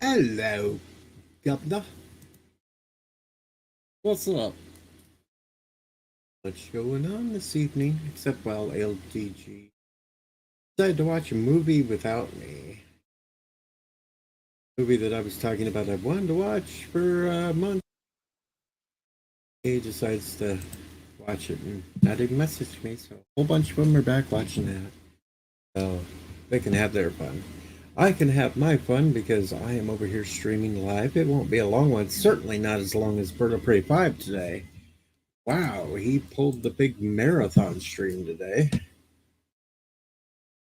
Hello, Governor. What's up? What's going on this evening? Except, well, LTG decided to watch a movie without me. Movie that I was talking about I wanted to watch for a month. He decides to watch it and not even message me, so a whole bunch of them are back watching that. So they can have their fun. I can have my fun because I am over here streaming live. It won't be a long one, certainly not as long as Bird of Prey 5 today. Wow, he pulled the big marathon stream today.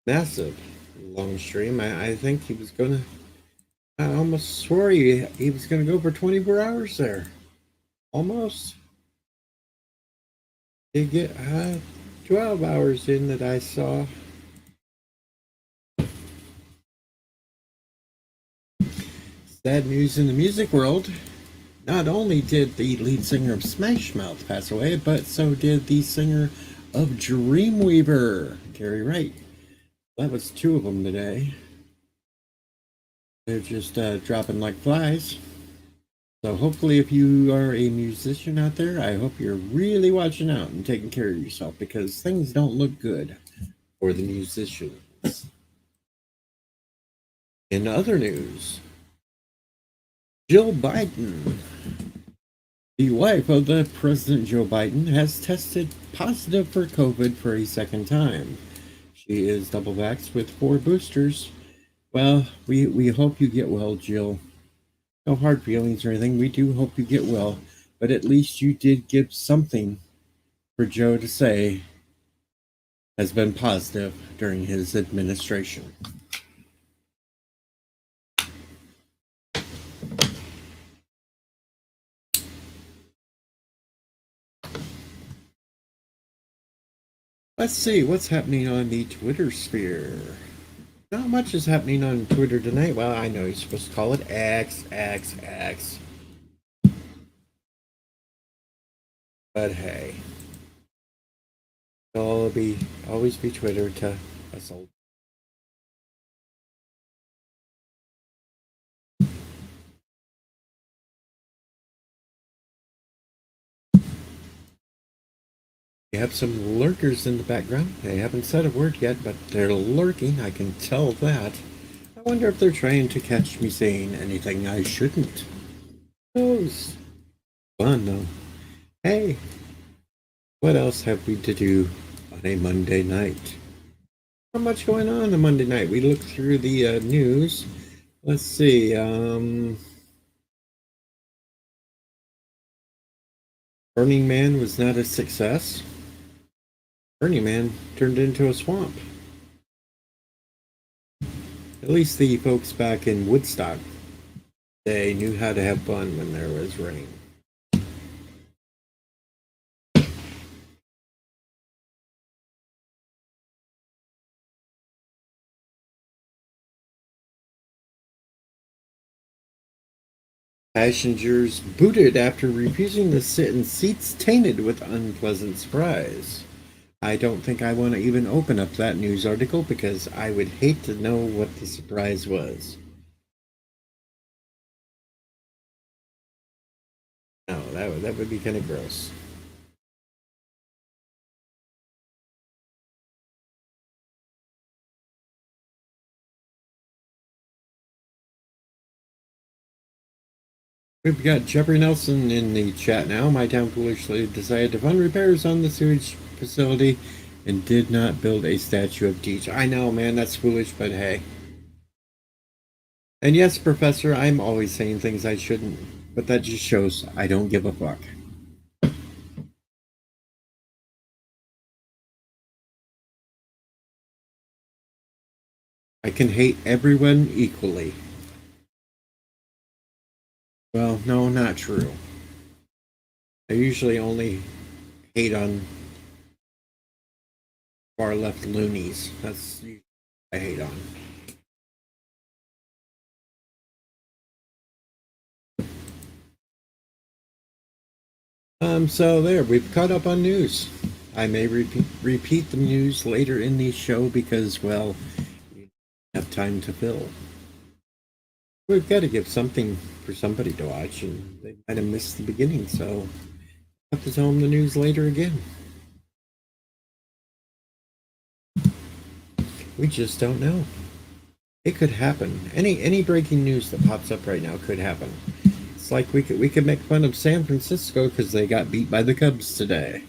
Massive long stream. I think he was gonna. I almost swore he was gonna go for 24 hours there. Almost. Did get 12 hours in that I saw. Sad news in the music world. Not only did the lead singer of Smash Mouth pass away, but so did the singer of Dreamweaver, Gary Wright. That was two of them today. They're just dropping like flies. So hopefully if you are a musician out there, I hope you're really watching out and taking care of yourself because things don't look good for the musicians. In other news, Jill Biden, the wife of the President Joe Biden, has tested positive for COVID for a second time. She is double vaxxed with 4 boosters. Well, we hope you get well, Jill. No hard feelings or anything. We do hope you get well, but at least you did give something for Joe to say has been positive during his administration. Let's see what's happening on the Twitter sphere. Not much is happening on Twitter tonight. Well, I know you're supposed to call it X, X, X. But hey, it'll always be Twitter to us old. We have some lurkers in the background. They haven't said a word yet, but they're lurking. I can tell that. I wonder if they're trying to catch me saying anything I shouldn't. Who knows? Fun though. Hey, what else have we to do on a Monday night? Not much going on Monday night. We look through the news. Let's see. Burning Man was not a success. Burning Man turned into a swamp. At least the folks back in Woodstock, they knew how to have fun when there was rain. Passengers booted after refusing to sit in seats tainted with unpleasant surprise. I don't think I want to even open up that news article because I would hate to know what the surprise was. No, that would be kind of gross. We've got Jeffrey Nelson in the chat now. My town foolishly decided to fund repairs on the sewage facility and did not build a statue of Teach. I know, man, that's foolish, but hey. And yes, Professor, I'm always saying things I shouldn't, but that just shows I don't give a fuck. I can hate everyone equally. Well, no, not true. I usually only hate on far left loonies. That's I hate on. So there, we've caught up on news. I may repeat the news later in the show because, well, you have time to fill. We've got to give something for somebody to watch, and they might have missed the beginning, so I'll have to tell them the news later again. We just don't know. It could happen. Any breaking news that pops up right now could happen. It's like we could make fun of San Francisco because they got beat by the Cubs today,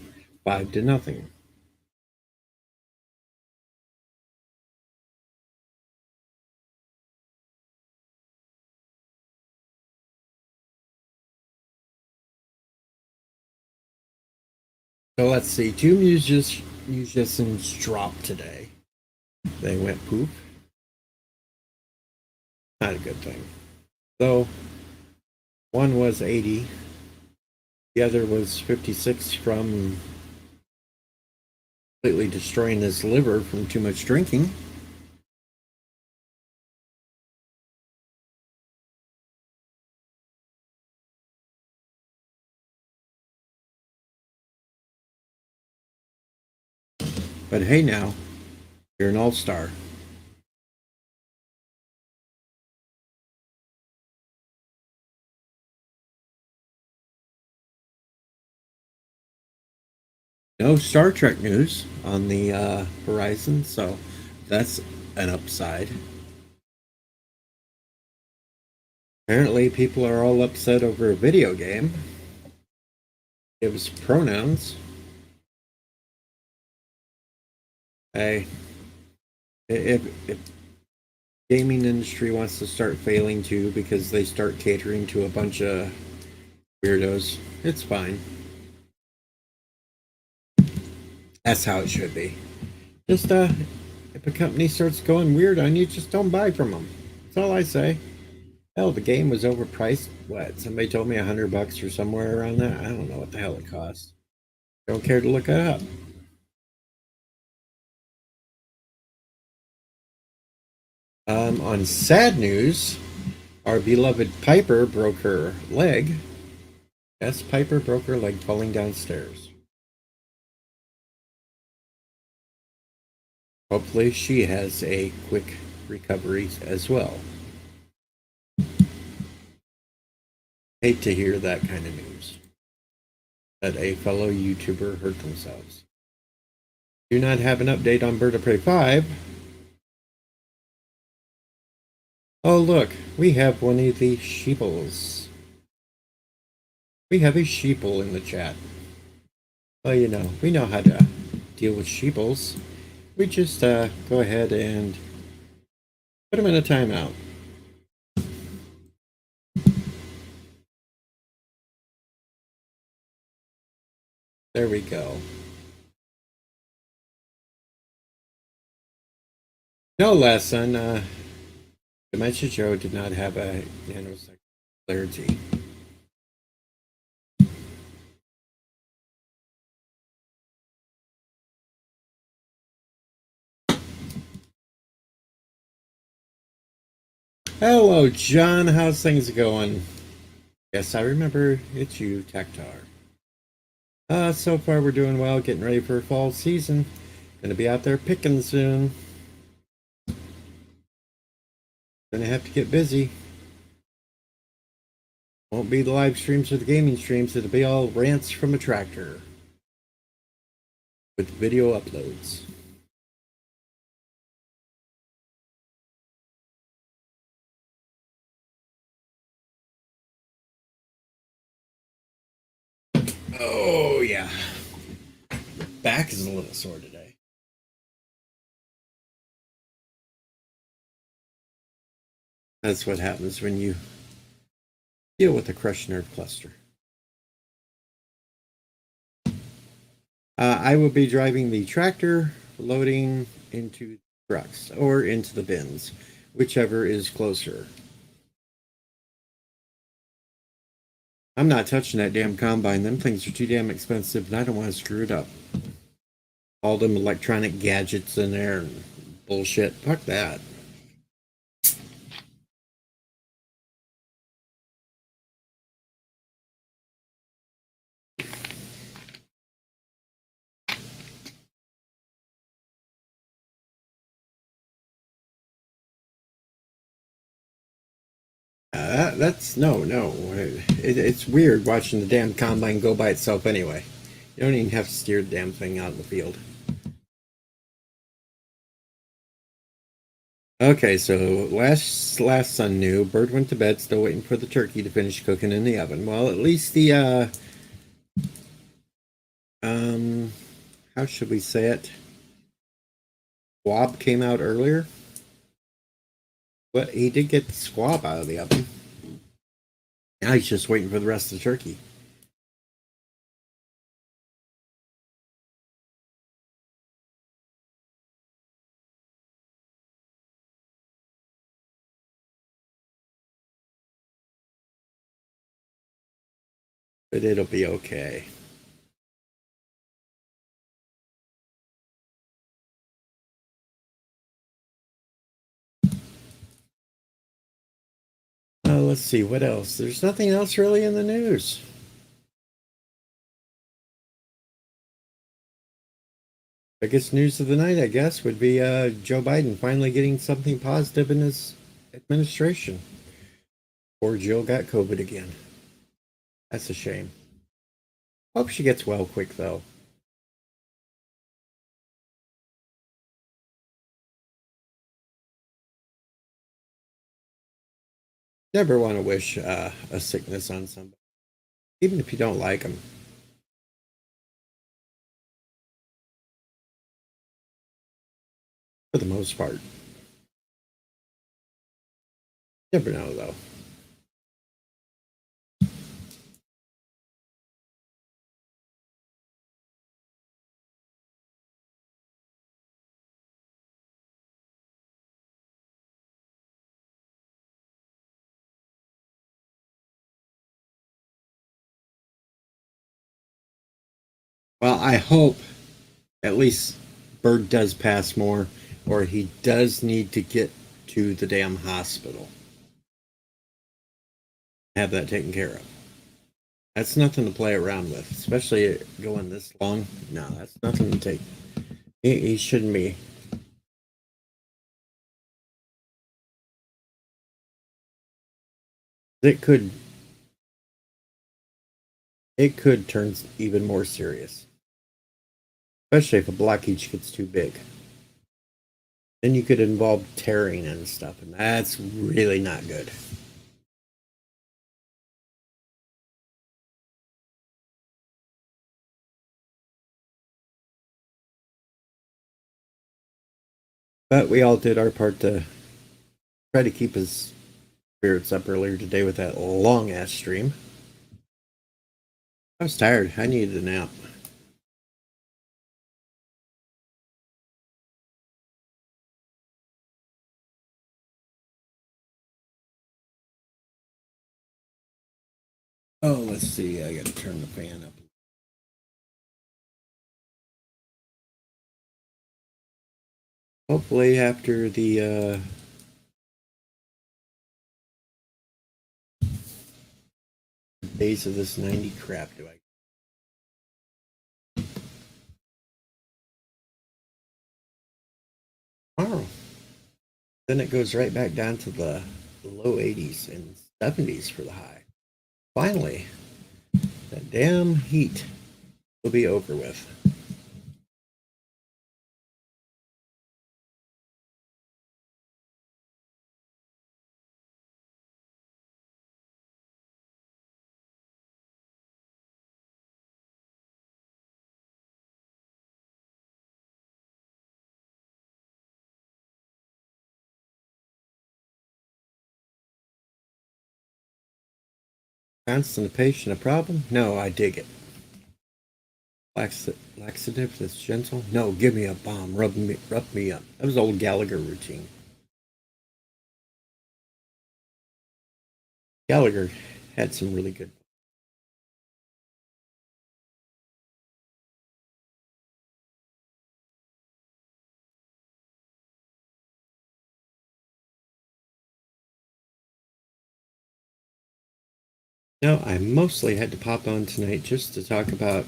5-0. So let's see. Two musicians dropped today. They went poof. Not a good thing. So one was 80. The other was 56 from completely destroying his liver from too much drinking. But hey, now you're an all-star. No Star Trek news on the horizon, so that's an upside. Apparently, people are all upset over a video game. It was pronouns. Hey, if gaming industry wants to start failing too because they start catering to a bunch of weirdos, it's fine. That's how it should be. Just if a company starts going weird on you, just don't buy from them. That's all I say. Hell, the game was overpriced. What? Somebody told me $100 or somewhere around that. I don't know what the hell it cost. Don't care to look it up. On sad news, our beloved Piper broke her leg. Yes, Piper broke her leg falling downstairs. Hopefully, she has a quick recovery as well. Hate to hear that kind of news. That a fellow YouTuber hurt themselves. Do not have an update on Bird of Prey 5. Oh, look, we have one of the sheeples. We have a sheeple in the chat. Well, we know how to deal with sheeples. We just go ahead and put them in a timeout. There we go. No, last son, Dementia Joe did not have a nanosecond clarity. Hello, John. How's things going? Yes, I remember it's you, Tactar. So far we're doing well, getting ready for fall season. Gonna be out there picking soon. Gonna have to get busy. Won't be the live streams or the gaming streams, it'll be all rants from a tractor with video uploads. Oh, yeah. Back is a little sore today. That's what happens when you deal with a crushed nerve cluster. I will be driving the tractor, loading into trucks or into the bins, whichever is closer. I'm not touching that damn combine. Them things are too damn expensive, and I don't want to screw it up. All them electronic gadgets in there and bullshit. Fuck that. That's no. It's weird watching the damn combine go by itself anyway. You don't even have to steer the damn thing out in the field. Okay, so last son knew. Bird went to bed, still waiting for the turkey to finish cooking in the oven. Well, at least the um how should we say it? Squab came out earlier. But he did get the squab out of the oven. Now he's just waiting for the rest of the turkey. But it'll be okay. Let's see, what else? There's nothing else really in the news. Biggest news of the night, I guess, would be Joe Biden finally getting something positive in his administration. Poor Jill got COVID again. That's a shame. Hope she gets well quick, though. Never want to wish a sickness on somebody, even if you don't like them, for the most part. Never know, though. Well, I hope at least Bird does pass more, or he does need to get to the damn hospital. Have that taken care of. That's nothing to play around with, especially going this long. No, that's nothing to take. He shouldn't be. It could it could turn even more serious, especially if a blockage gets too big. Then you could involve tearing and stuff, and that's really not good. But we all did our part to try to keep his spirits up earlier today with that long ass stream. I was tired. I needed a nap. Oh, let's see. I got to turn the fan up. Hopefully, after the days of this 90 crap, do I? Tomorrow. Then it goes right back down to the low 80s and 70s for the high. Finally, that damn heat will be over with. Constipation a problem? No, I dig it. Laxative that's gentle? No, give me a bomb. Rub me up. That was old Gallagher routine. Gallagher had some really good. No, I mostly had to pop on tonight just to talk about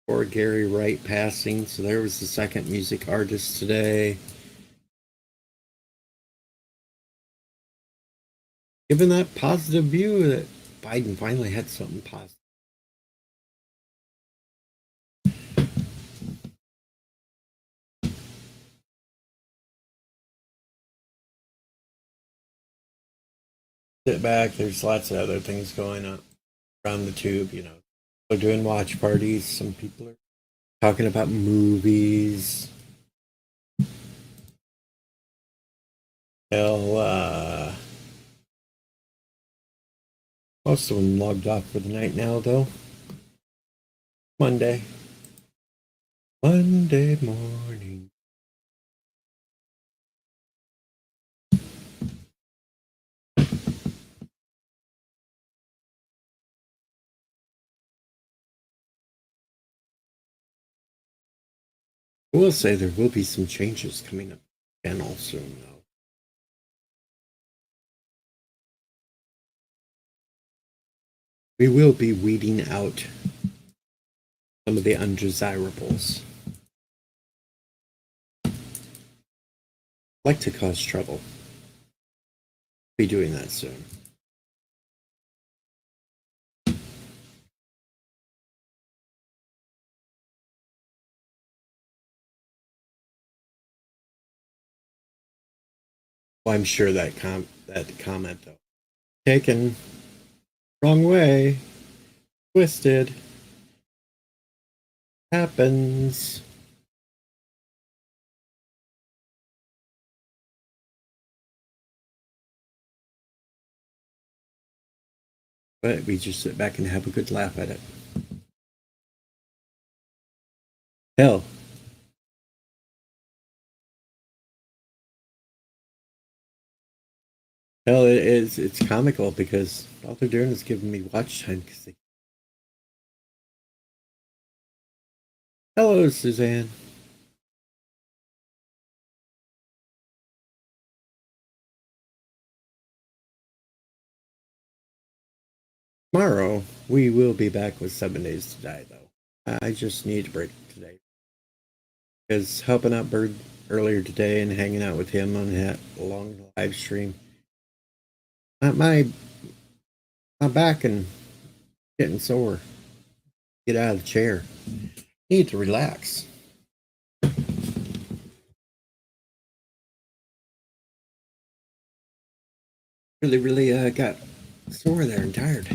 poor Gary Wright passing. So there was the second music artist today. given that positive view that Biden finally had something positive. Sit back, there's lots of other things going on around the tube, you know. They're doing watch parties, some people are talking about movies. Hell, most of them logged off for the night now, though. Monday morning. I will say there will be some changes coming up channel soon, though. We will be weeding out some of the undesirables. Like to cause trouble. Be doing that soon. Well, I'm sure that comment though taken wrong way, twisted, happens. But we just sit back and have a good laugh at it. Hell, it's comical because all they're doing is giving me watch time. Hello, Suzanne. Tomorrow we will be back with 7 Days to Die, though. I just need a break today because helping out Bird earlier today and hanging out with him on that long live stream. My back and getting sore. Get out of the chair. Need to relax. Really got sore there and tired.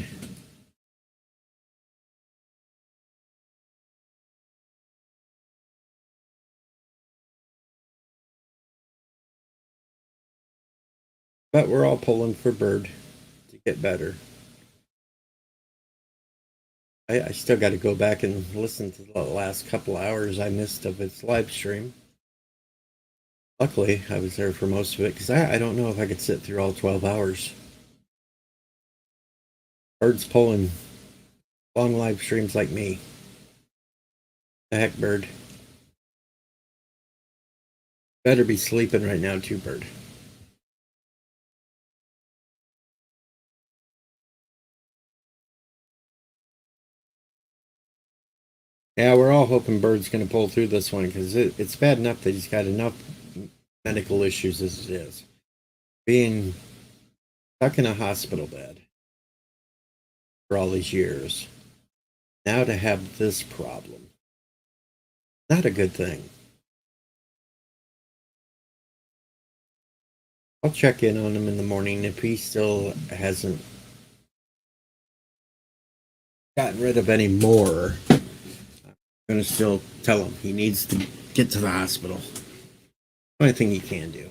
But we're all pulling for Bird to get better. I still got to go back and listen to the last couple hours I missed of its live stream. Luckily, I was there for most of it because I don't know if I could sit through all 12 hours. Bird's pulling long live streams like me. The heck, Bird. Better be sleeping right now, too, Bird. Yeah, we're all hoping Bird's going to pull through this one because it's bad enough that he's got enough medical issues as it is. Being stuck in a hospital bed for all these years. Now to have this problem. Not a good thing. I'll check in on him in the morning if he still hasn't gotten rid of any more. I'm going to still tell him he needs to get to the hospital. Only thing he can do.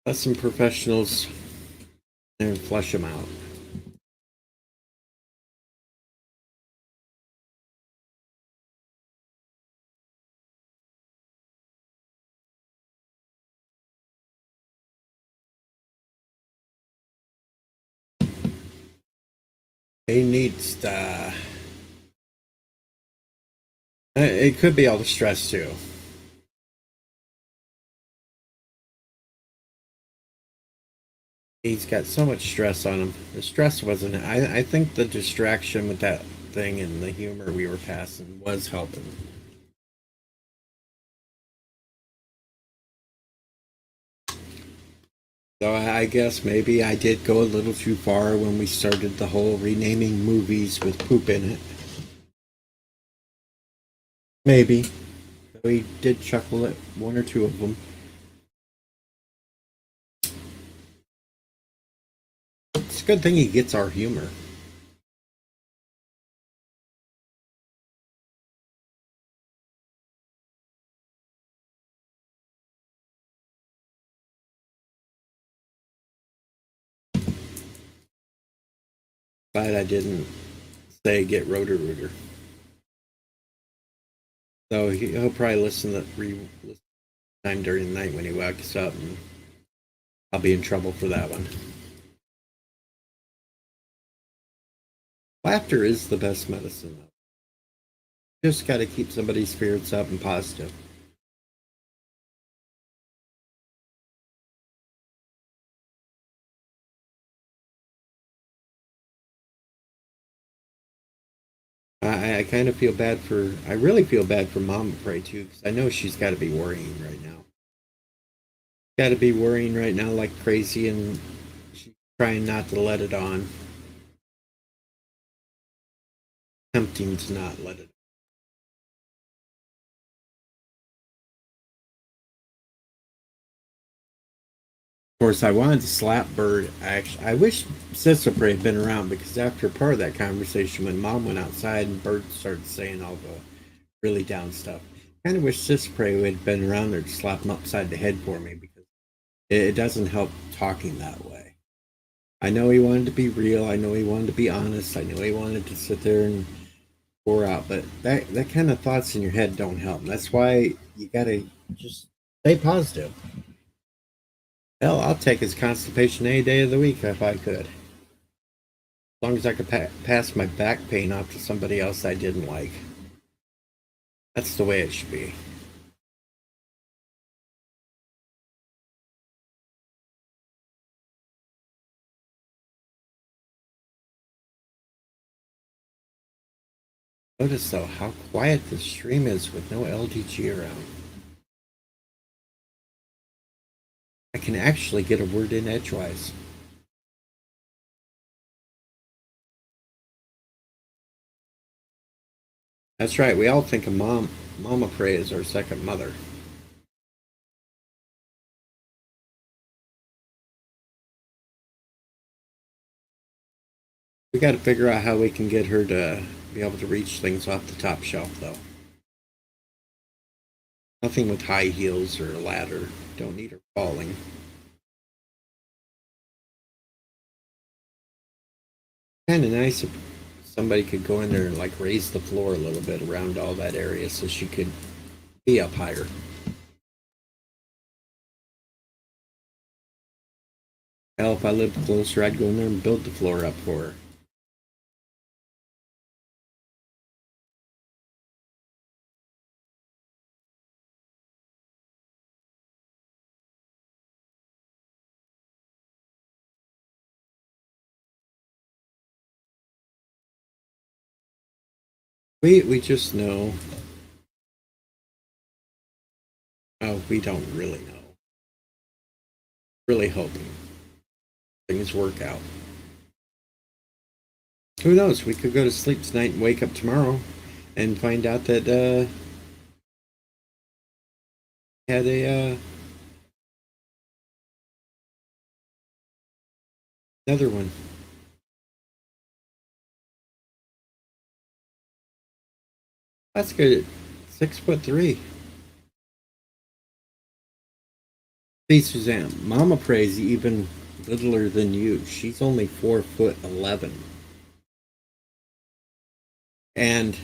Let some professionals and flush him out. He needs to. It could be all the stress too. He's got so much stress on him. The stress wasn't. I think the distraction with that thing and the humor we were passing was helping. So I guess maybe I did go a little too far when we started the whole renaming movies with poop in it. Maybe. We did chuckle at one or two of them. It's a good thing he gets our humor. Glad I didn't say get Rotor Rooter. So he'll probably listen time during the night when he wakes up, and I'll be in trouble for that one. Laughter is the best medicine, though. Just got to keep somebody's spirits up and positive. I kind of feel bad for. I really feel bad for Mama Prey too, because I know she's got to be worrying right now. Got to be worrying right now like crazy, and she's trying not to let it on. Tempting to not let it. Of course, I wanted to slap Bird. Actually, I wish Sister Prey had been around because after part of that conversation, when Mom went outside and Bird started saying all the really down stuff, I kind of wish Sister Prey would have been around there to slap him upside the head for me because it doesn't help talking that way. I know he wanted to be real. I know he wanted to be honest. I know he wanted to sit there and pour out, but that kind of thoughts in your head don't help. That's why you gotta just stay positive. Hell, I'll take his constipation any day of the week if I could. As long as I could pass my back pain off to somebody else I didn't like. That's the way it should be. Notice though how quiet this stream is with no LDG around. I can actually get a word in edgewise. That's right, we all think of Mama Prey as our second mother. We got to figure out how we can get her to be able to reach things off the top shelf, though. Nothing with high heels or a ladder. Don't need her falling. Kind of nice if somebody could go in there and like raise the floor a little bit around all that area so she could be up higher. Hell, if I lived closer, I'd go in there and build the floor up for her. We just know. Oh, we don't really know. Really hoping things work out. Who knows? We could go to sleep tonight and wake up tomorrow and find out that had a another one. That's good. 6'3". See, Suzanne, Mama Prey's even littler than you. She's only 4'11". And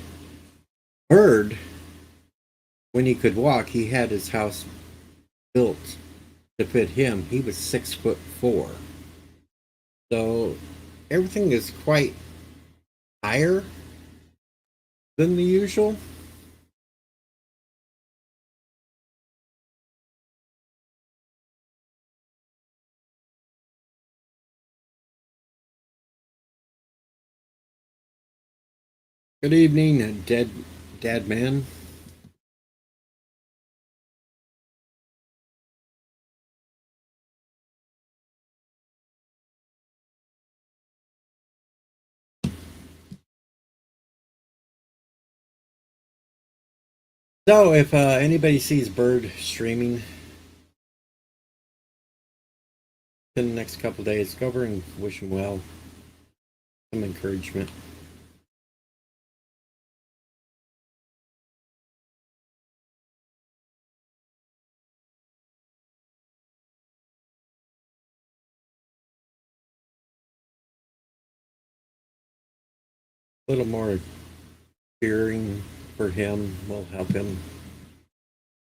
Bird, when he could walk, he had his house built to fit him. He was 6'4". So everything is quite higher than the usual. Good evening, dead man. So, if anybody sees Bird streaming in the next couple days, go over and wish him well. Some encouragement. A little more cheering for him will help him,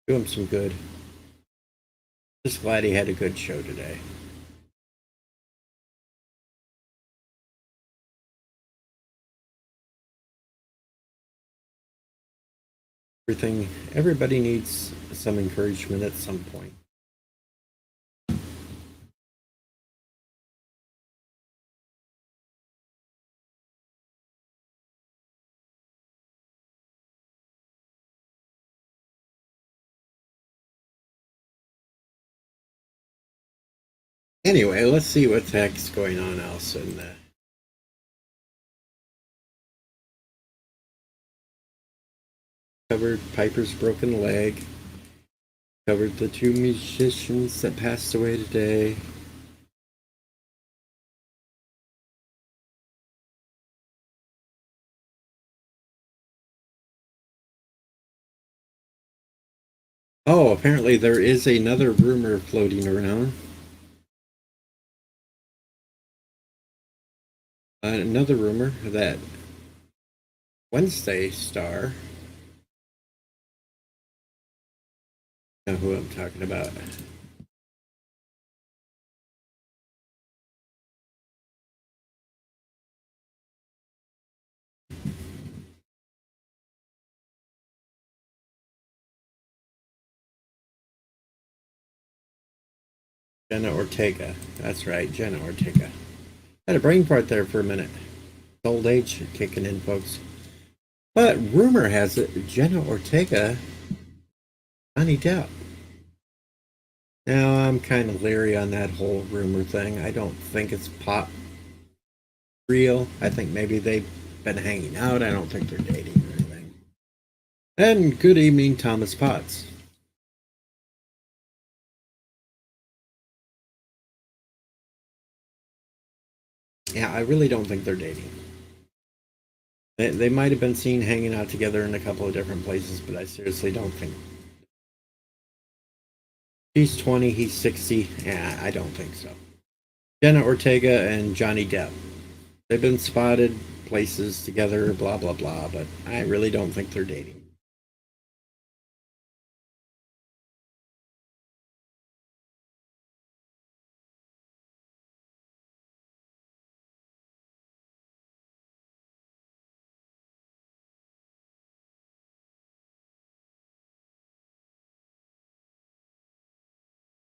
do him some good. Just glad he had a good show today. Everybody needs some encouragement at some point. Anyway, let's see what the heck's going on else in the covered Piper's broken leg, covered the two musicians that passed away today. Oh, apparently there is another rumor floating around. Another rumor that Wednesday star, you know who I'm talking about, Jenna Ortega. That's right, Jenna Ortega. Had a brain fart there for a minute. Old age kicking in, folks. But rumor has it Jenna Ortega, Johnny Depp. Now I'm kind of leery on that whole rumor thing. I don't think it's pop real. I think maybe they've been hanging out. I don't think they're dating or anything. And good evening, Thomas Potts. Yeah, I really don't think they're dating. They might have been seen hanging out together in a couple of different places, but I seriously don't think. She's 20, he's 60. Yeah, I don't think so. Jenna Ortega and Johnny Depp. They've been spotted places together, blah, blah, blah, but I really don't think they're dating.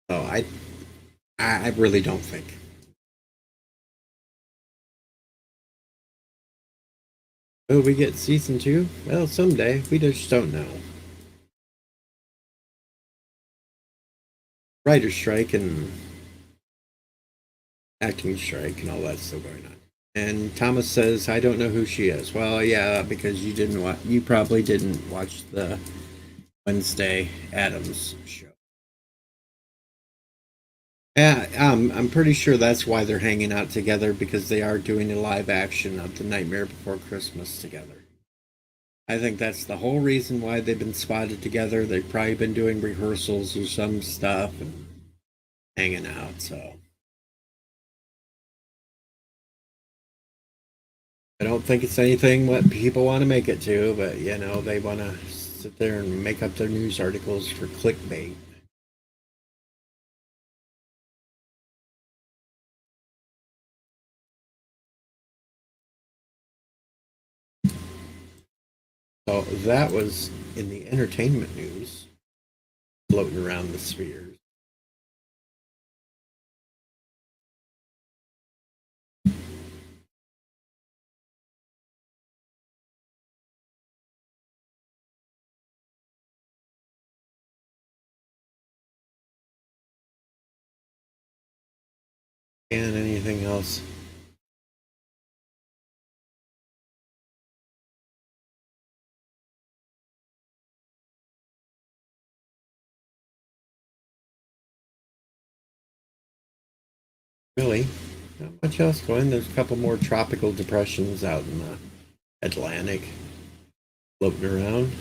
So I really don't think. Will we get season two? Well, someday. We just don't know. Writer's strike and acting strike and all that still going on. And Thomas says, "I don't know who she is." Well, yeah, because you didn't watch. You probably didn't watch the Wednesday Adams show. Yeah, I'm pretty sure that's why they're hanging out together because they are doing a live action of The Nightmare Before Christmas together. I think that's the whole reason why they've been spotted together. They've probably been doing rehearsals or some stuff and hanging out. So I don't think it's anything what people want to make it to, but you know, they want to sit there and make up their news articles for clickbait. So that was in the entertainment news floating around the spheres. And anything else? Really, not much else going. There's a couple more tropical depressions out in the Atlantic floating around.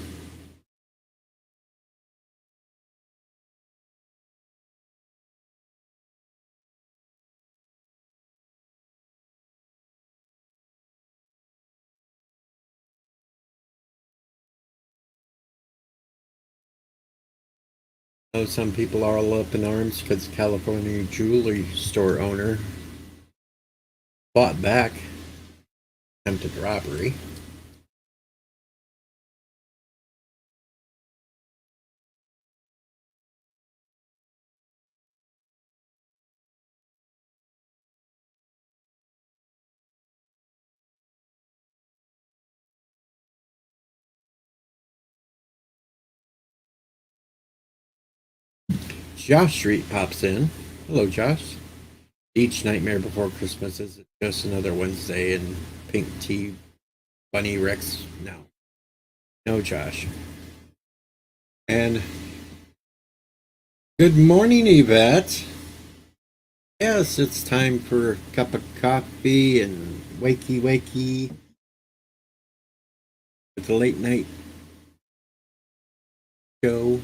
I know some people are all up in arms because California jewelry store owner fought back attempted robbery. Josh Street pops in. Hello, Josh. Each Nightmare Before Christmas is just another Wednesday in Pink Tea Bunny Rex. No. No, Josh. And good morning, Yvette. Yes, it's time for a cup of coffee and wakey wakey with the late night show.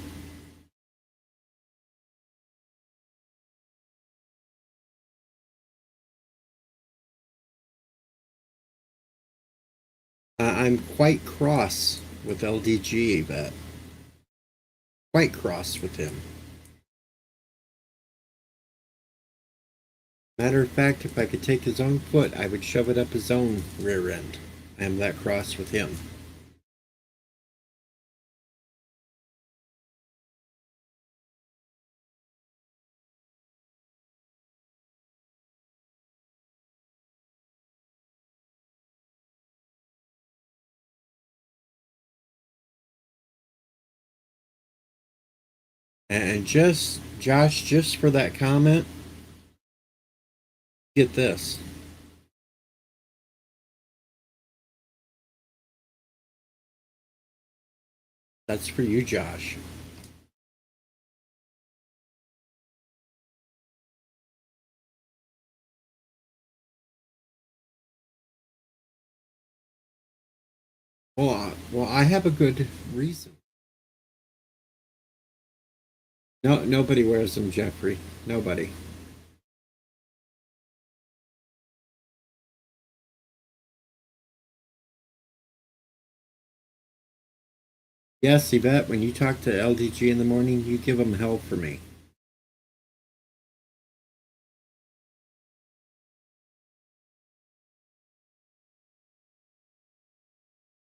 I'm quite cross with LDG, Yvette. Quite cross with him. Matter of fact, if I could take his own foot, I would shove it up his own rear end. I am that cross with him. And just, Josh, just for that comment, get this. That's for you, Josh. Well, I have a good reason. No, nobody wears them, Jeffrey. Nobody. Yes, Yvette, when you talk to LDG in the morning, you give them hell for me.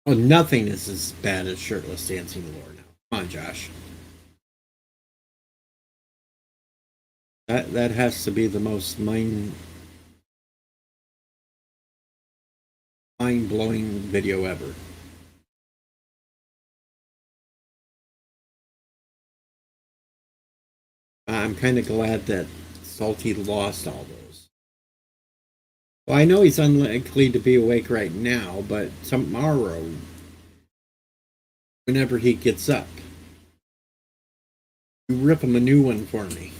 Oh, nothing is as bad as shirtless dancing the Lord now. Come on, Josh. That has to be the most mind blowing video ever. I'm kind of glad that Salty lost all those. Well, I know he's unlikely to be awake right now, but tomorrow, whenever he gets up, you rip him a new one for me.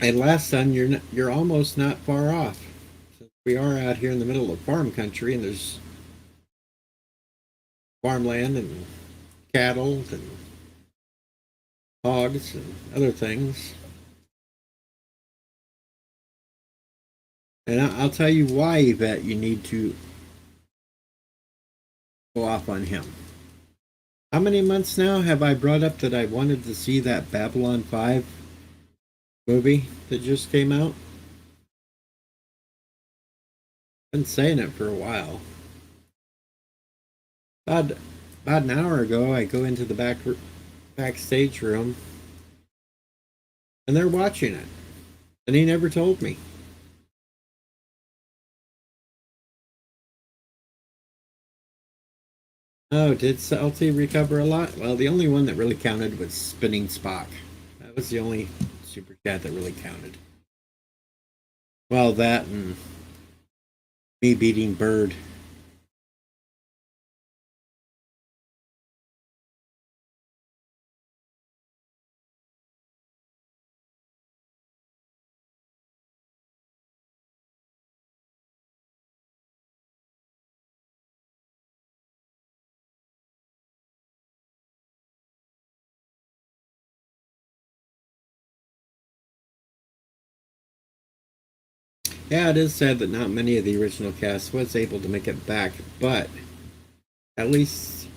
And last son, you're almost not far off. We are out here in the middle of farm country, and there's farmland and cattle and hogs and other things. And I'll tell you why that you need to go off on him. How many months now have I brought up that I wanted to see that Babylon 5 movie that just came out? Been saying it for a while. About, about an hour ago, I go into the backstage room, and they're watching it, and he never told me. Oh, did Salty recover a lot? Well, the only one that really counted was Spinning Spock. That was the only super chat that really counted. Well, that and me beating Bird. Yeah, it is sad that not many of the original cast was able to make it back, but at least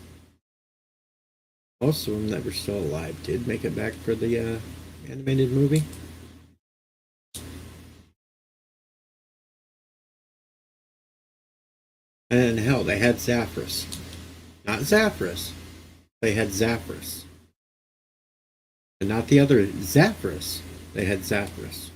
most of them that were still alive did make it back for the animated movie. And hell, they had Zaphras. Not Zaphras. They had Zaphras. And not the other Zaphras. They had Zaphras.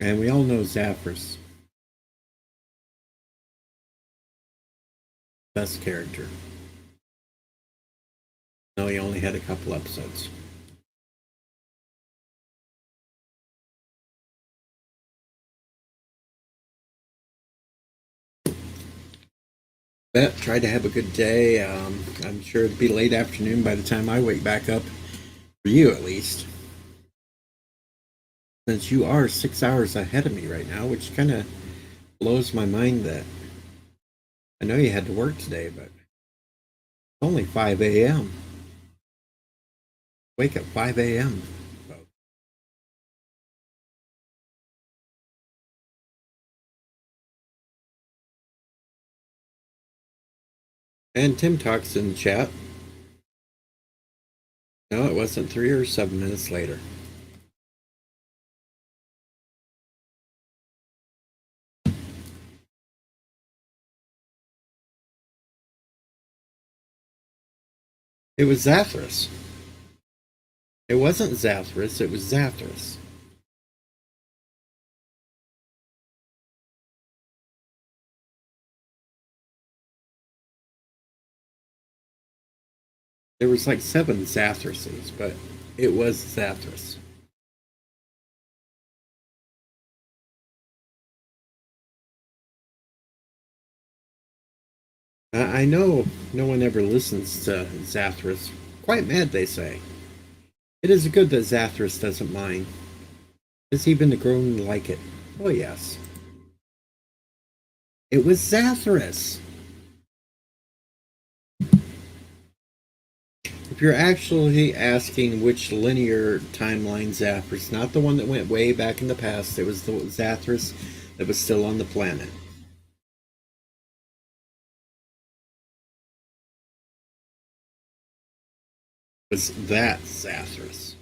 And we all know Zaphras. Best character. No, he only had a couple episodes. But tried to have a good day. I'm sure it'll be late afternoon by the time I wake back up. For you, at least. Since you are 6 hours ahead of me right now, which kind of blows my mind that I know you had to work today, but it's only 5 a.m. Wake at 5 a.m. And Tim talks in the chat. No, it wasn't 3 or 7 minutes later. It was Zathras. It wasn't Zathras, it was Zathras. There was like 7 Zathrases, but it was Zathras. I know no one ever listens to Zathras. Quite mad, they say. It is good that Zathras doesn't mind. Has he been grown like it? Oh, yes. It was Zathras. If you're actually asking which linear timeline Zathras, not the one that went way back in the past, it was the Zathras that was still on the planet. It was that Zathras.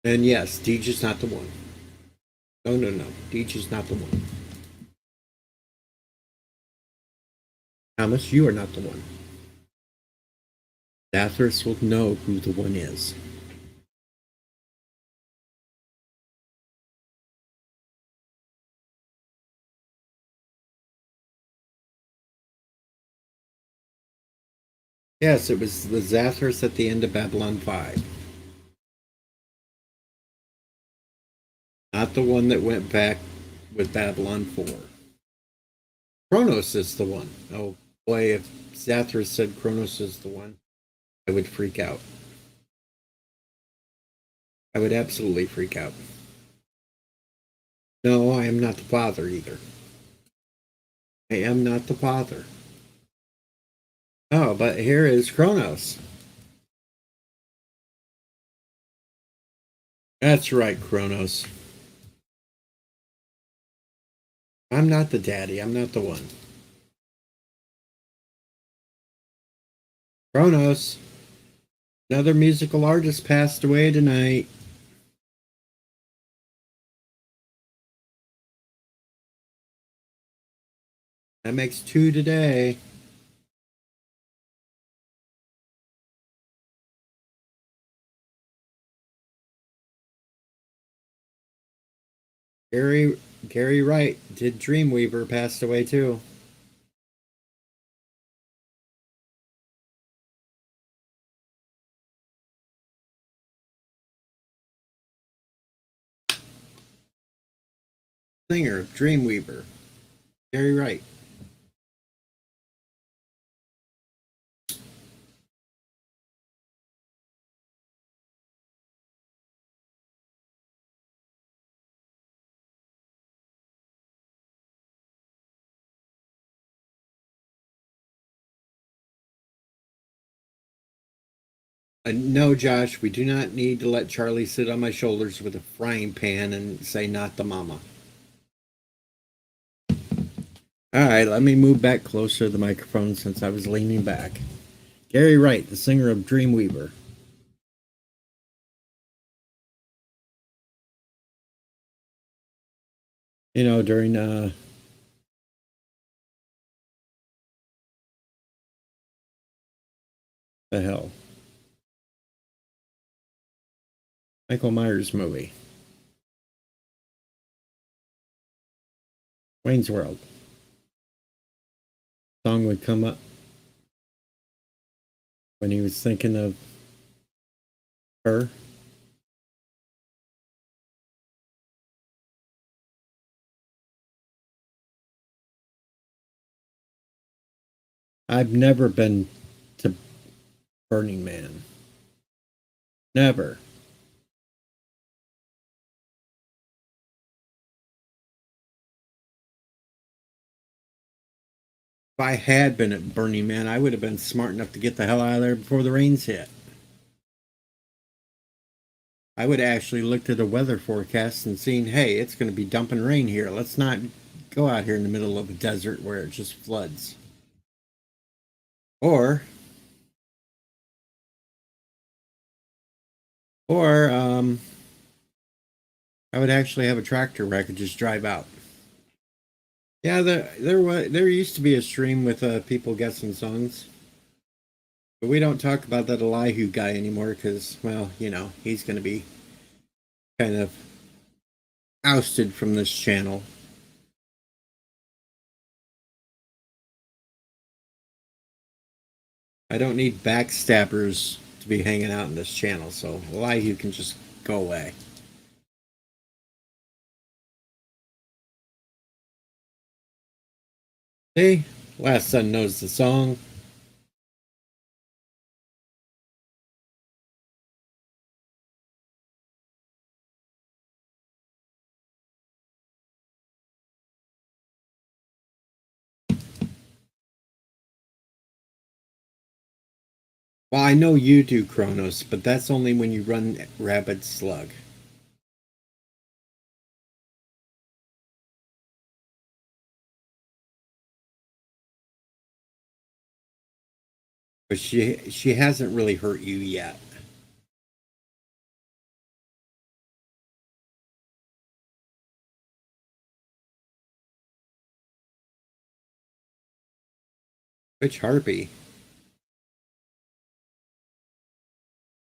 And yes, Deej is not the one. No, no, no. Deej is not the one. Thomas, you are not the one. Zathras will know who the one is. Yes, it was the Zathras at the end of Babylon 5. Not the one that went back with Babylon 4. Kronos is the one. Oh boy, if Zathras said Kronos is the one, I would freak out. I would absolutely freak out. No, I am not the father either. I am not the father. Oh, but here is Kronos. That's right, Kronos. I'm not the daddy. I'm not the one. Kronos. Another musical artist passed away tonight. That makes 2 today. Gary Gary Wright did Dreamweaver, passed away too. Singer of Dreamweaver, Gary Wright. No, Josh, we do not need to let Charlie sit on my shoulders with a frying pan and say, not the mama. All right, let me move back closer to the microphone since I was leaning back. Gary Wright, the singer of Dreamweaver. You know, during the hell, Michael Myers movie, Wayne's World. Song would come up when he was thinking of her. I've never been to Burning Man. Never. If I had been at Burning Man, I would have been smart enough to get the hell out of there before the rains hit. I would have actually looked at the weather forecast and seen, hey, it's going to be dumping rain here. Let's not go out here in the middle of a desert where it just floods. Or, or I would actually have a tractor where I could just drive out. Yeah, there used to be a stream with people guessing songs, but we don't talk about that Elihu guy anymore because, well, you know, he's going to be kind of ousted from this channel. I don't need backstabbers to be hanging out in this channel, so Elihu can just go away. See, last son knows the song. Well, I know you do, Kronos, but that's only when you run Rabid Slug. But she hasn't really hurt you yet. Which harpy?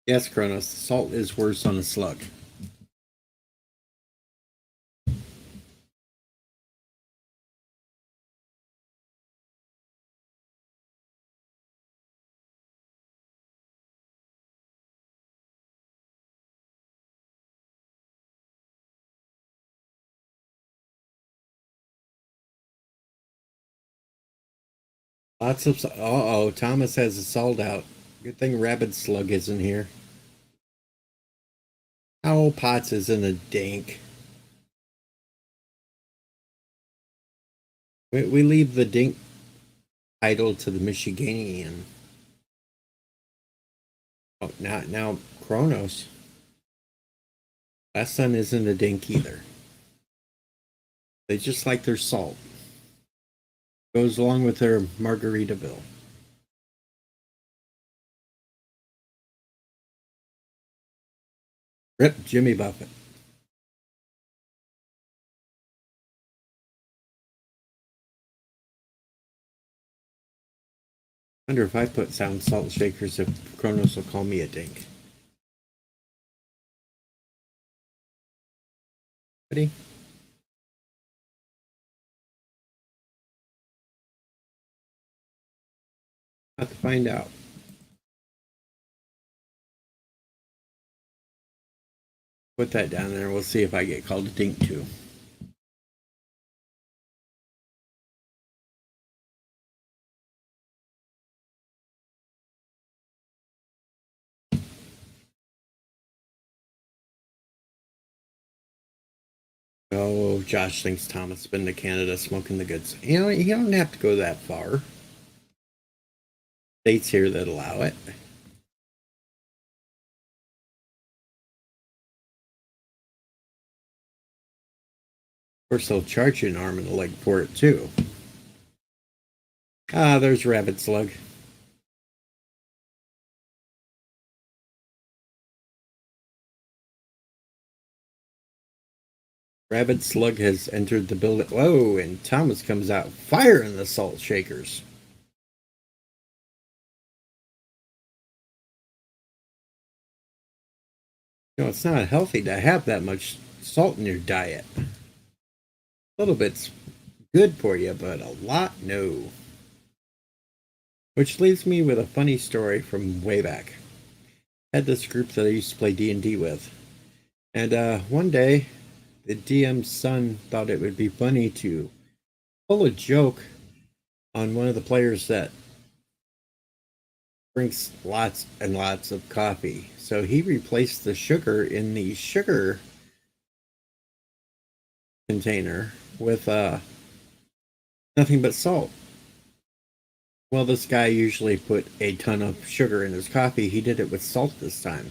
Yes, Kronos, the salt is worse on a slug. Lots of. Oh, Thomas has a salt out. Good thing Rabid Slug isn't here. Owl Potts is in a dink. We leave the dink title to the Michiganian. Oh, now Kronos. Last son isn't a dink either. They just like their salt. Goes along with their Margaritaville. Rip Jimmy Buffett. I wonder if I put sound salt shakers if Kronos will call me a dink. Ready? Have to find out. Put that down there. We'll see if I get called a dink too. Oh, Josh thinks Thomas has been to Canada smoking the goods. You know, you don't have to go that far. States here that allow it. course, they'll charge you an arm and a leg for it too. Ah, there's Rabbit Slug. Rabbit Slug has entered the building. Whoa, and Thomas comes out firing the salt shakers. You know, it's not healthy to have that much salt in your diet. A little bit's good for you, but a lot, no. Which leaves me with a funny story from way back. I had this group that I used to play D&D with. And one day, the DM's son thought it would be funny to pull a joke on one of the players that drinks lots and lots of coffee. So he replaced the sugar in the sugar container with nothing but salt. Well, this guy usually put a ton of sugar in his coffee. He did it with salt this time.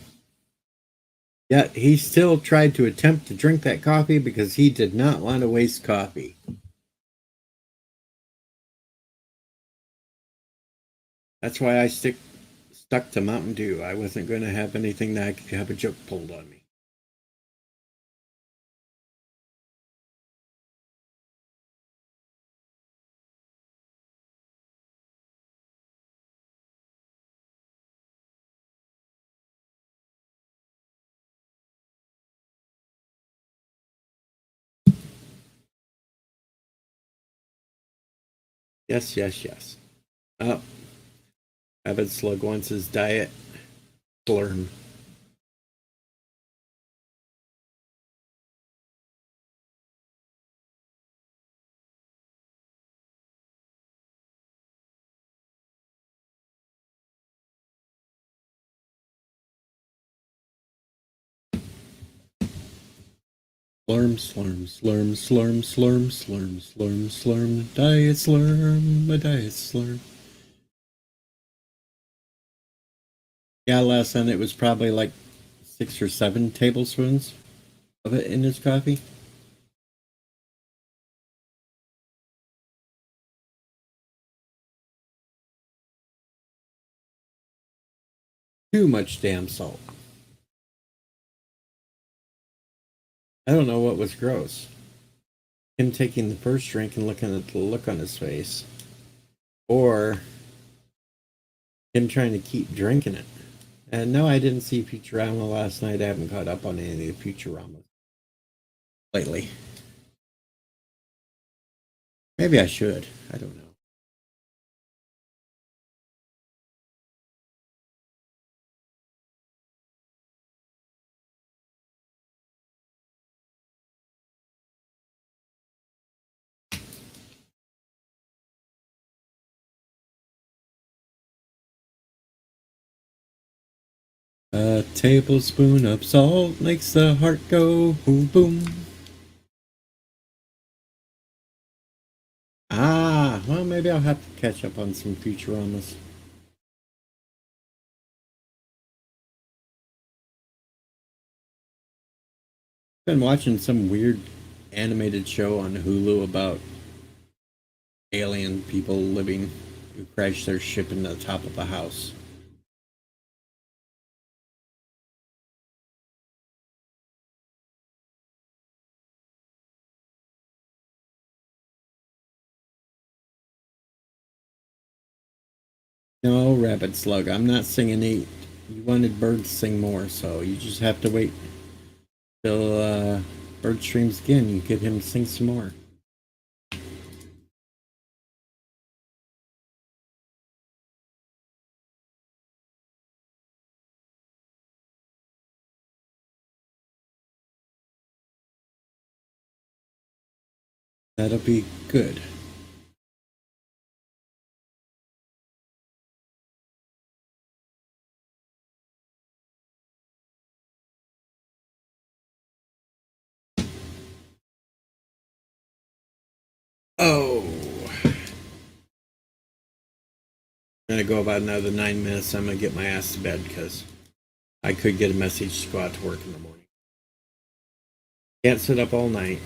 Yet he still tried to attempt to drink that coffee because he did not want to waste coffee. That's why I stuck to Mountain Dew. I wasn't going to have anything that I could have a joke pulled on me. Yes, yes, yes. Oh, Avid Slug wants his diet slurm. Slurm, slurm, slurm, slurm, slurm, slurm, slurm, slurm, diet slurm, a diet slurm. Yeah, last night it was probably like 6 or 7 tablespoons of it in his coffee. Too much damn salt. I don't know what was gross. Him taking the first drink and looking at the look on his face, or him trying to keep drinking it. And no, I didn't see Futurama last night. I haven't caught up on any of the Futurama lately. Maybe I should. I don't know. A tablespoon of salt makes the heart go boom boom. Ah, well, maybe I'll have to catch up on some Futuramas. Been watching some weird animated show on Hulu about alien people living who crash their ship in the top of a house. No, Rabbit Slug, I'm not singing 8. You wanted Bird to sing more, so you just have to wait till Bird streams again. You get him to sing some more. That'll be good. Oh. I'm going to go about another 9 minutes. I'm going to get my ass to bed because I could get a message to go out to work in the morning. Can't sit up all night.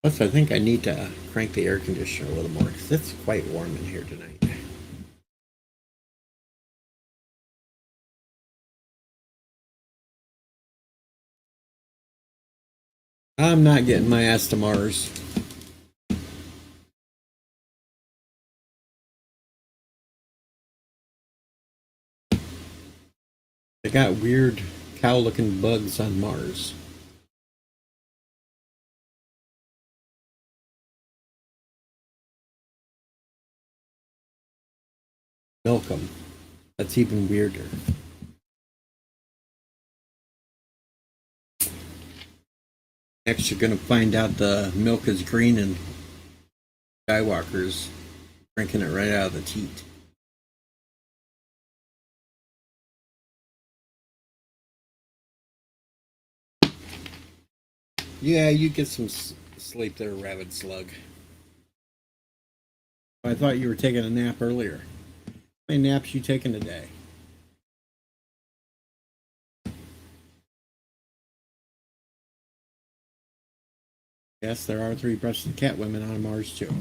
Plus, I think I need to crank the air conditioner a little more because it's quite warm in here tonight. I'm not getting my ass to Mars. They got weird cow-looking bugs on Mars. Milk them. That's even weirder. Next, you're going to find out the milk is green and Skywalker's drinking it right out of the teat. Yeah, you get some sleep there, Rabid Slug. I thought you were taking a nap earlier. How many naps you taking today? Yes, there are three-breasted cat women on Mars too.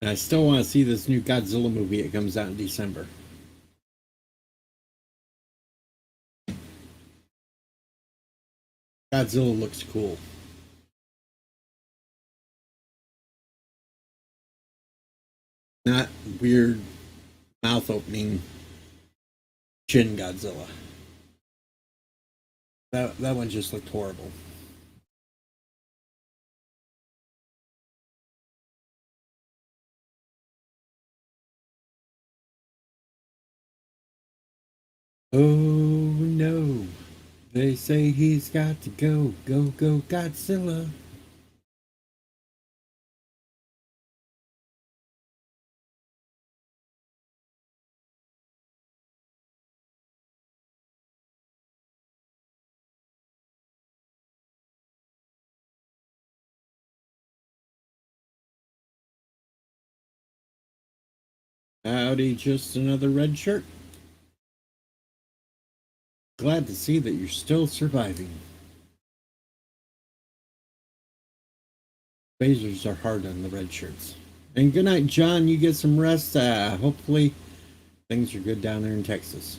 And I still want to see this new Godzilla movie. It comes out in December. Godzilla looks cool. Not weird mouth opening Shin Godzilla. That one just looked horrible. Oh no. They say he's got to go. Go, go, Godzilla. Howdy, just another red shirt. Glad to see that you're still surviving. Phasers are hard on the red shirts. And good night, John. You get some rest. Hopefully, things are good down there in Texas.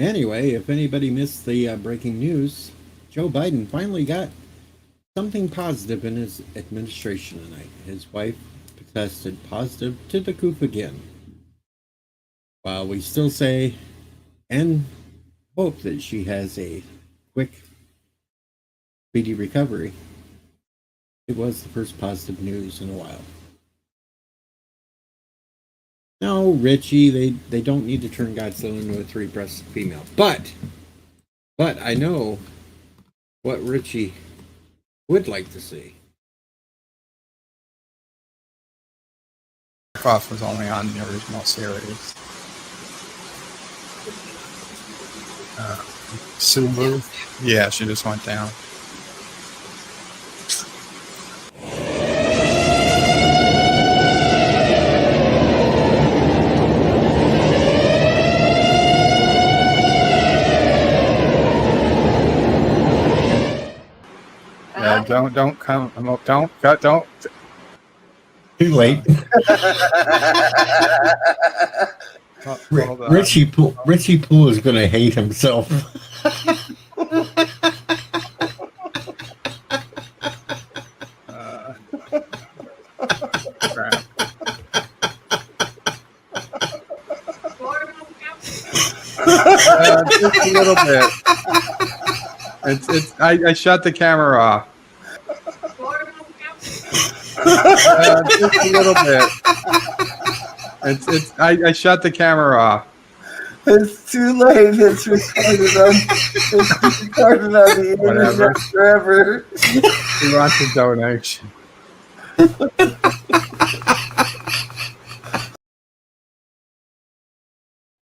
Anyway, if anybody missed the breaking news, Joe Biden finally got something positive in his administration tonight. His wife tested positive to the coup again. While we still say and hope that she has a quick, speedy recovery, it was the first positive news in a while. No, Richie, they don't need to turn Godzilla into a three-breasted female. But I know what Richie would like to see. Cough was only on the original series. Sulu? Yeah, she just went down. Yeah, don't come. Don't. Too late. Richie Poole is going to hate himself. Crap. Just a little bit. I shut the camera off. Just a little bit. I shut the camera off. It's too late. It's recorded on the internet forever. He wants a donation.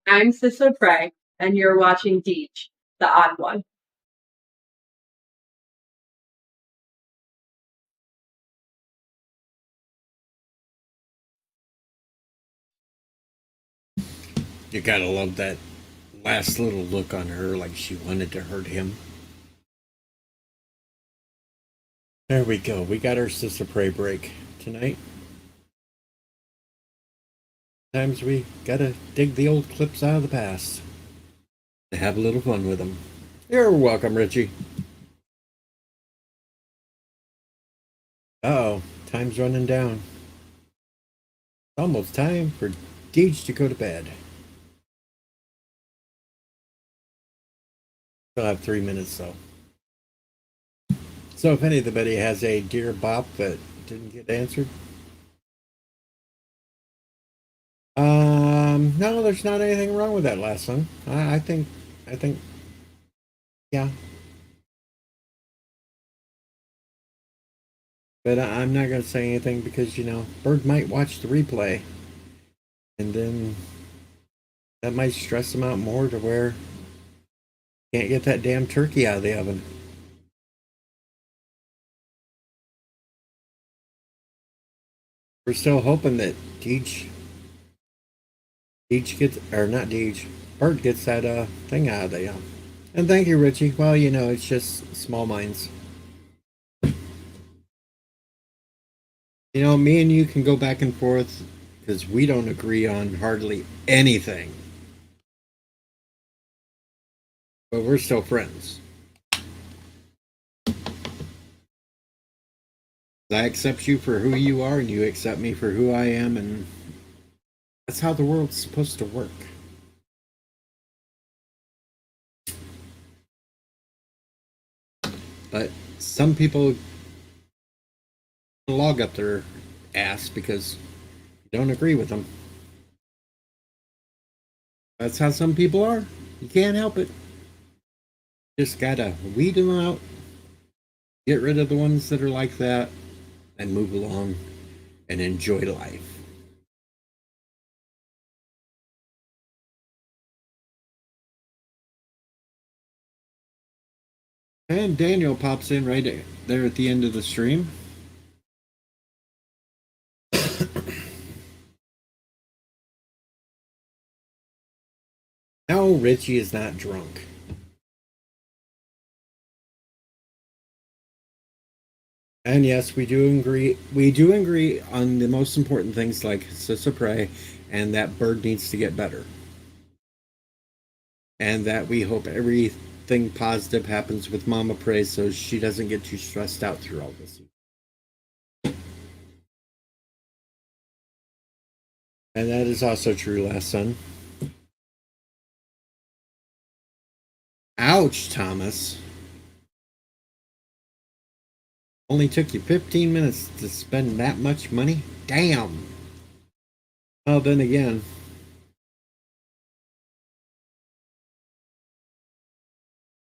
I'm Sissa Prey, and you're watching Deej, the Odd One. You gotta love that last little look on her, like she wanted to hurt him. There we go. We got our Sister Prey break tonight. Times we gotta dig the old clips out of the past to have a little fun with them. You're welcome, Richie. Uh-oh, time's running down. It's almost time for Deej to go to bed. Still have 3 minutes though. So if anybody has a Dear Bop that didn't get answered. No, there's not anything wrong with that last one. I think, yeah. But I'm not going to say anything because, you know, Bird might watch the replay. And then that might stress him out more to where he can't get that damn turkey out of the oven. We're still hoping that Deej gets, or not Deej, Bird gets that thing out of the and thank you, Richie. Well, you know, it's just small minds. You know, me and you can go back and forth because we don't agree on hardly anything. But we're still friends. I accept you for who you are, and you accept me for who I am, and that's how the world's supposed to work. But some people log up their ass because you don't agree with them. That's how some people are. You can't help it. Just gotta weed them out, get rid of the ones that are like that, and move along and enjoy life. And Daniel pops in right there at the end of the stream. No, Richie is not drunk. And yes, we do agree. We do agree on the most important things like Sister Prey, and that Bird needs to get better, and that we hope everything positive happens with Mama Prey, so she doesn't get too stressed out through all this. And that is also true, last son. Ouch, Thomas. Only took you 15 minutes to spend that much money? Damn. Well, then again,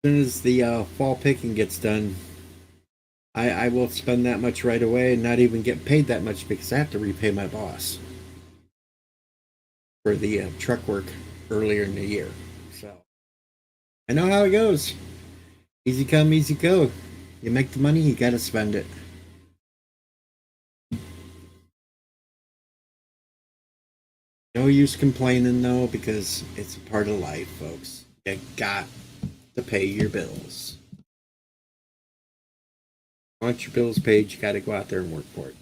as soon as the fall picking gets done, I will spend that much right away and not even get paid that much because I have to repay my boss for the truck work earlier in the year. So I know how it goes. Easy come, easy go. You make the money, you gotta spend it. No use complaining though, because it's a part of life, folks. You got to pay your bills. Once your bills paid, you gotta go out there and work for it.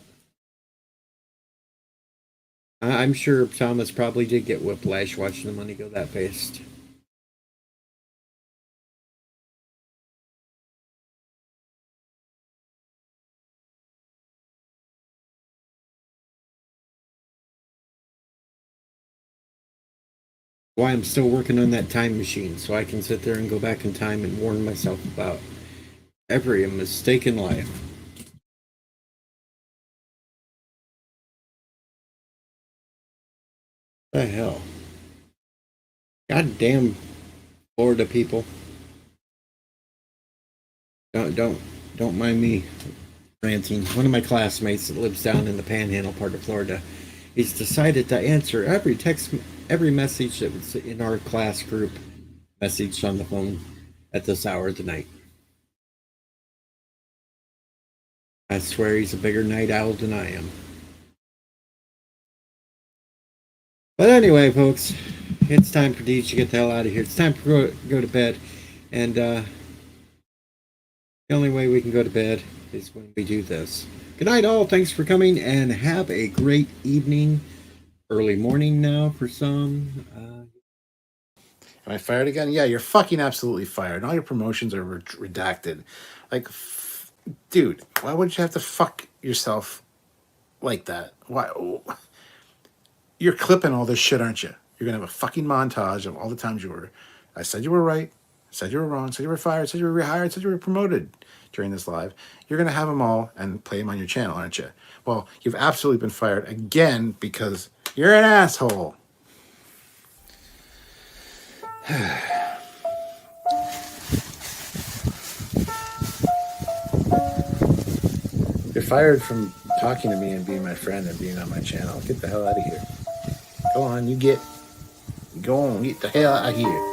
I'm sure Thomas probably did get whiplash watching the money go that fast. Why I'm still working on that time machine so I can sit there and go back in time and warn myself about every mistake in life. What the hell? Goddamn Florida people. Don't mind me ranting. One of my classmates that lives down in the Panhandle part of Florida, he's decided to answer every message that was in our class group messaged on the phone at this hour of the night. I swear he's a bigger night owl than I am. But anyway, folks, it's time for Deej to get the hell out of here. It's time to go to bed. And the only way we can go to bed is when we do this. Good night, all. Thanks for coming, and have a great evening. Early morning now for some. Am I fired again? Yeah, you're fucking absolutely fired. All your promotions are redacted. Like, dude, why would you have to fuck yourself like that? Why? You're clipping all this shit, aren't you? You're gonna have a fucking montage of all the times you were. I said you were right. I said you were wrong. I said you were fired. I said you were rehired. I said you were promoted during this live. You're gonna have them all and play them on your channel, aren't you? Well, you've absolutely been fired again because you're an asshole. You're fired from talking to me and being my friend and being on my channel. Get the hell out of here. Go on, get the hell out of here.